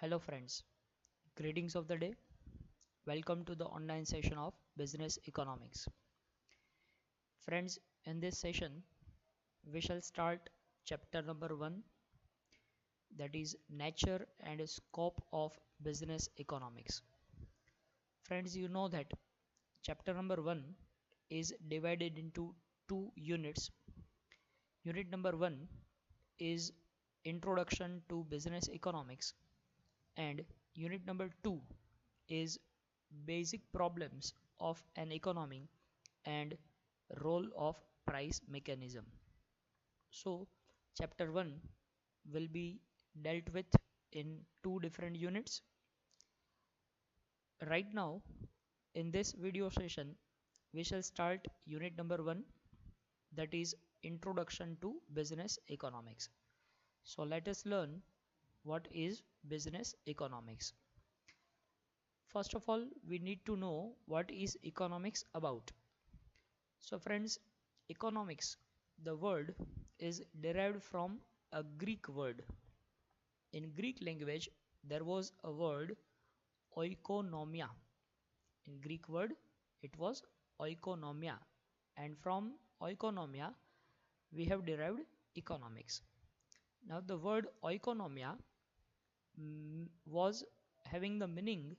Hello friends, greetings of the day. Welcome to the online session of Business Economics. Friends, in this session, we shall start chapter number 1, that is Nature and Scope of Business Economics. Friends, you know that chapter number 1 is divided into two units. Unit number 1 is Introduction to Business Economics, and unit number 2 is basic problems of an economy and role of price mechanism. So chapter 1 will be dealt with in two different units. Right now in this video session we shall start unit number 1, that is Introduction to Business Economics. So let us learn what is business economics. First of all, we need to know what is economics about. So friends, economics, the word is derived from a Greek word. In Greek language, there was a word oikonomia. In Greek word, it was oikonomia. And from oikonomia, we have derived economics. Now the word oikonomia was having the meaning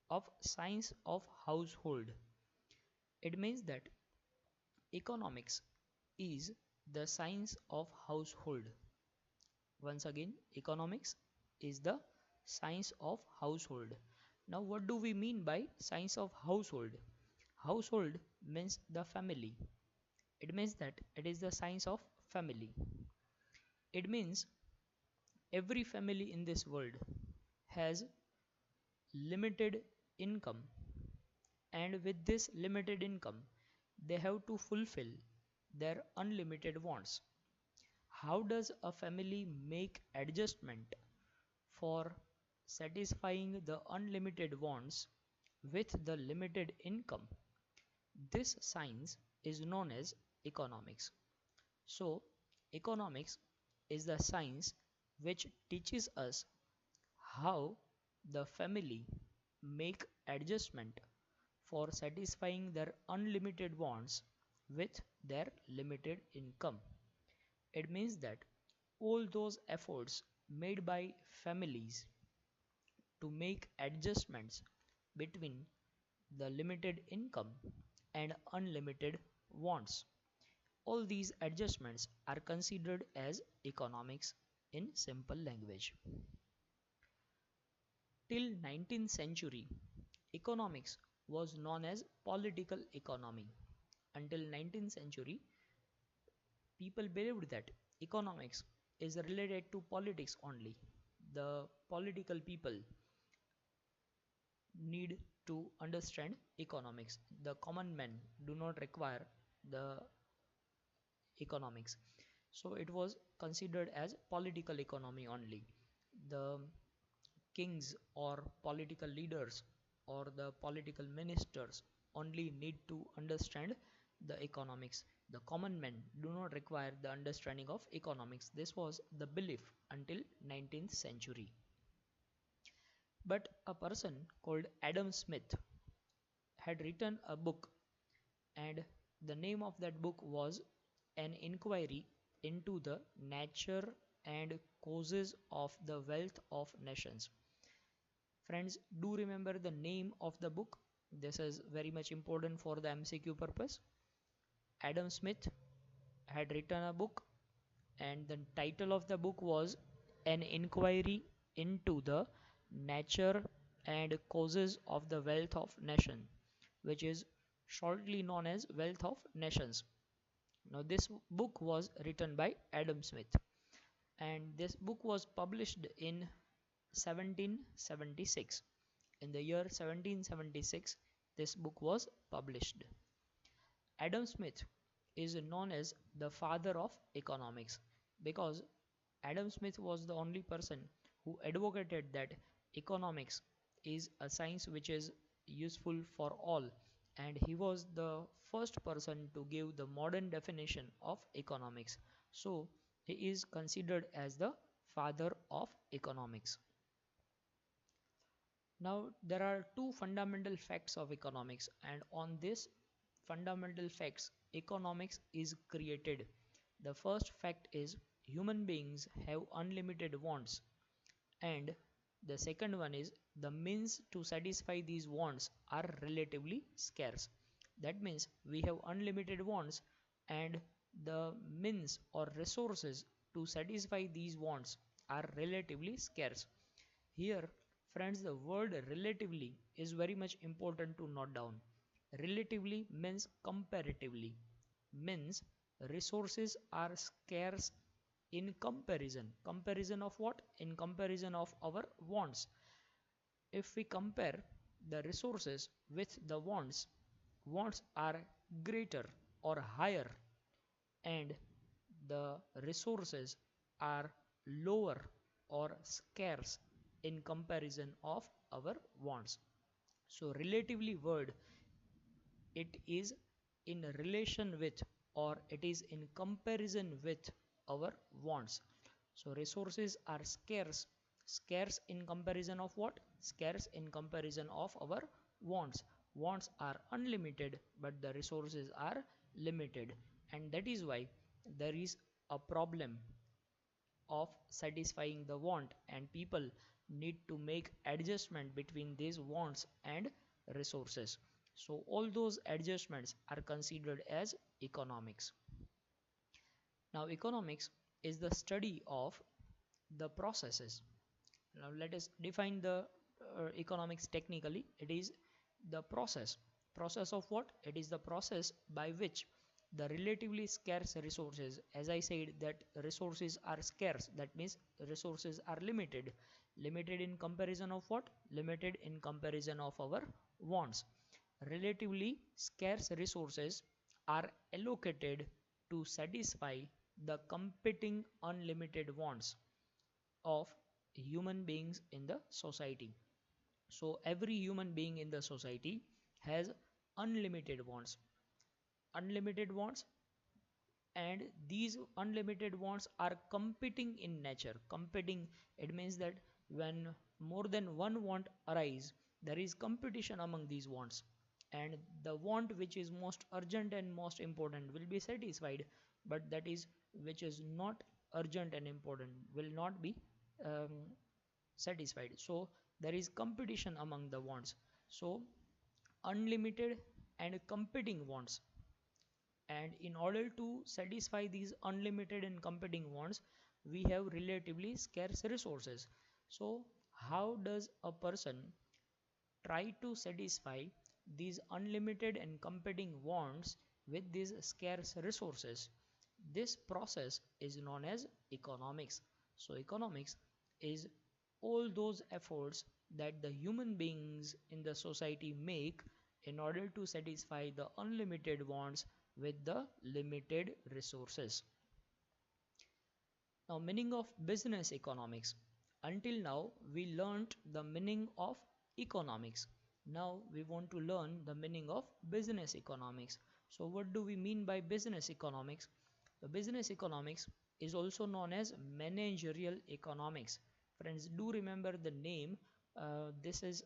of science of household. It means that economics is the science of household. Once again, economics is the science of household. Now, what do we mean by science of household? Household means the family. It means that it is the science of family. It means every family in this world has limited income, and with this limited income, they have to fulfill their unlimited wants. How does a family make adjustment for satisfying the unlimited wants with the limited income? This science is known as economics. So, economics is the science which teaches us how the family make adjustment for satisfying their unlimited wants with their limited income. It means that all those efforts made by families to make adjustments between the limited income and unlimited wants, all these adjustments are considered as economics in simple language. Till 19th century, economics was known as political economy. Until 19th century, people believed that economics is related to politics only. The political people need to understand economics. The common men do not require the economics. So it was considered as political economy only. The kings or political leaders or the political ministers only need to understand the economics. The common men do not require the understanding of economics. This was the belief until 19th century. But a person called Adam Smith had written a book, and the name of that book was An Inquiry into the Nature and Causes of the Wealth of Nations. Friends, do remember the name of the book. This is very much important for the MCQ purpose. Adam Smith had written a book, and the title of the book was An Inquiry into the Nature and Causes of the Wealth of Nation, which is shortly known as Wealth of Nations. Now this book was written by Adam Smith, and this book was published in 1776. In the year 1776, this book was published. Adam Smith is known as the father of economics because Adam Smith was the only person who advocated that economics is a science which is useful for all, and he was the first person to give the modern definition of economics. So he is considered as the father of economics. Now, there are two fundamental facts of economics, and on this fundamental facts, economics is created. The first fact is human beings have unlimited wants, and the second one is the means to satisfy these wants are relatively scarce. That means we have unlimited wants, and the means or resources to satisfy these wants are relatively scarce. Here, friends, the word relatively is very much important to note down. Relatively means comparatively, means resources are scarce in comparison. Comparison of what? In comparison of our wants. If we compare the resources with the wants, wants are greater or higher, and the resources are lower or scarce in comparison of our wants. So relatively word, it is in relation with, or it is in comparison with our wants. So resources are scarce. Scarce in comparison of what? Scarce in comparison of our wants. Wants are unlimited, but the resources are limited, and that is why there is a problem of satisfying the want, and people need to make adjustment between these wants and resources. So all those adjustments are considered as economics. Now economics is the study of the processes. Now let us define the economics technically. It is the process of what? It is the process by which the relatively scarce resources, as I said that resources are scarce, that means resources are limited. Limited in comparison of what? Limited in comparison of our wants. Relatively scarce resources are allocated to satisfy the competing unlimited wants of human beings in the society. So every human being in the society has unlimited wants. Unlimited wants, and these unlimited wants are competing in nature. Competing, it means that when more than one want arise, there is competition among these wants, and the want which is most urgent and most important will be satisfied, but that is which is not urgent and important will not be um, satisfied. So there is competition among the wants. So unlimited and competing wants, and in order to satisfy these unlimited and competing wants, we have relatively scarce resources. So how does a person try to satisfy these unlimited and competing wants with these scarce resources? This process is known as economics. So economics is all those efforts that the human beings in the society make in order to satisfy the unlimited wants with the limited resources. Now, meaning of business economics. Until now, we learnt the meaning of economics. Now, we want to learn the meaning of business economics. So, what do we mean by business economics? The business economics is also known as managerial economics. Friends, do remember the name. This is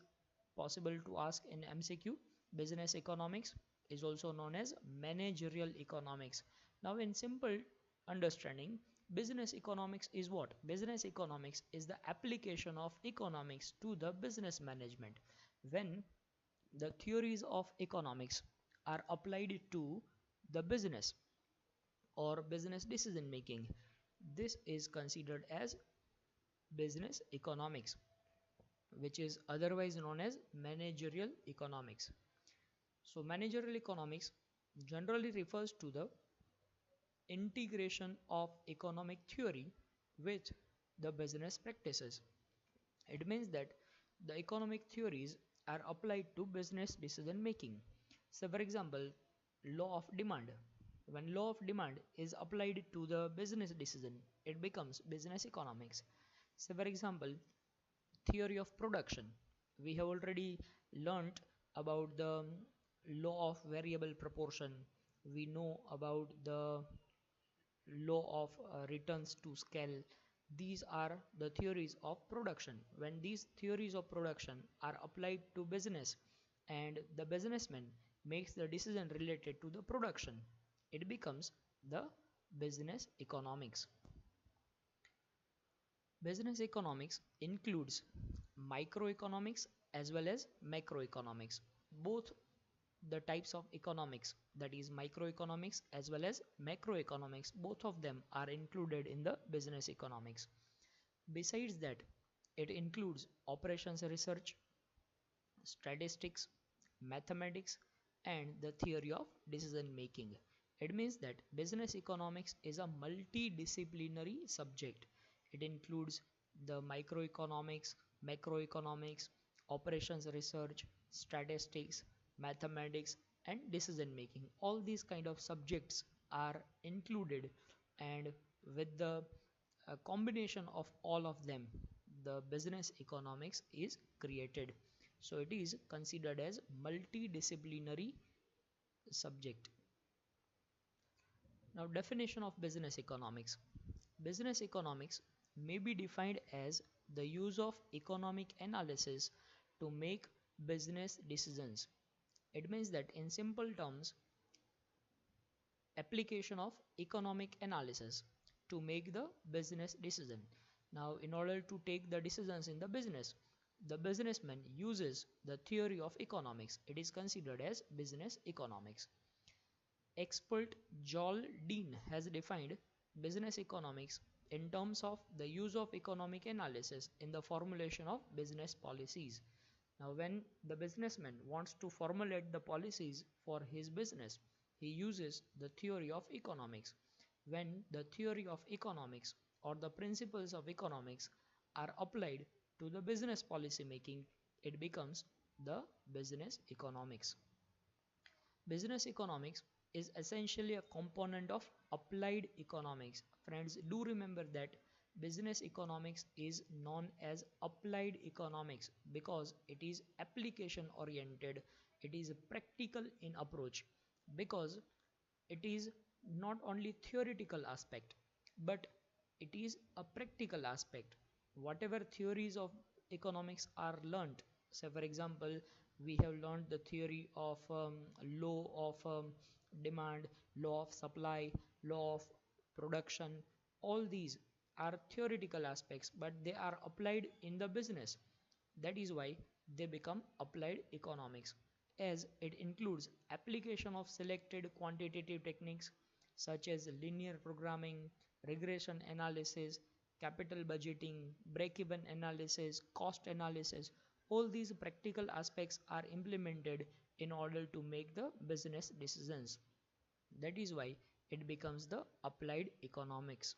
possible to ask in MCQ. Business economics is also known as managerial economics. Now, in simple understanding, business economics is what? Business economics is the application of economics to the business management. When the theories of economics are applied to the business or business decision making, this is considered as business economics, which is otherwise known as managerial economics. So managerial economics generally refers to the integration of economic theory with the business practices. It means that the economic theories are applied to business decision making. So for example, law of demand. When law of demand is applied to the business decision, it becomes business economics. So for example, theory of production. We have already learnt about the law of variable proportion. We know about the law of returns to scale. These are the theories of production. When these theories of production are applied to business and the businessman makes the decision related to the production, it becomes the business economics. Business economics includes microeconomics as well as macroeconomics. Both the types of economics, that is microeconomics as well as macroeconomics, both of them are included in the business economics. Besides that, it includes operations research, statistics, mathematics, and the theory of decision making. It means that business economics is a multidisciplinary subject. It includes the microeconomics, macroeconomics, operations research, statistics, mathematics, and decision making. All these kind of subjects are included, and with the combination of all of them, the business economics is created. So it is considered as multidisciplinary subject. Now, definition of business economics. Business economics may be defined as the use of economic analysis to make business decisions. It means that in simple terms, application of economic analysis to make the business decision. Now, in order to take the decisions in the business, the businessman uses the theory of economics. It is considered as business economics. Expert Joel Dean has defined business economics in terms of the use of economic analysis in the formulation of business policies. Now, when the businessman wants to formulate the policies for his business, he uses the theory of economics. When the theory of economics or the principles of economics are applied to the business policy making, it becomes the business economics. Business economics is essentially a component of applied economics. Friends, do remember that business economics is known as applied economics because it is application oriented, it is practical in approach, because it is not only theoretical aspect but it is a practical aspect. Whatever theories of economics are learnt, say for example, we have learned the theory of law of demand, law of supply, law of production. All these are theoretical aspects, but they are applied in the business. That is why they become applied economics, as it includes application of selected quantitative techniques such as linear programming, regression analysis, capital budgeting, break-even analysis, cost analysis. All these practical aspects are implemented in order to make the business decisions. That is why it becomes the applied economics.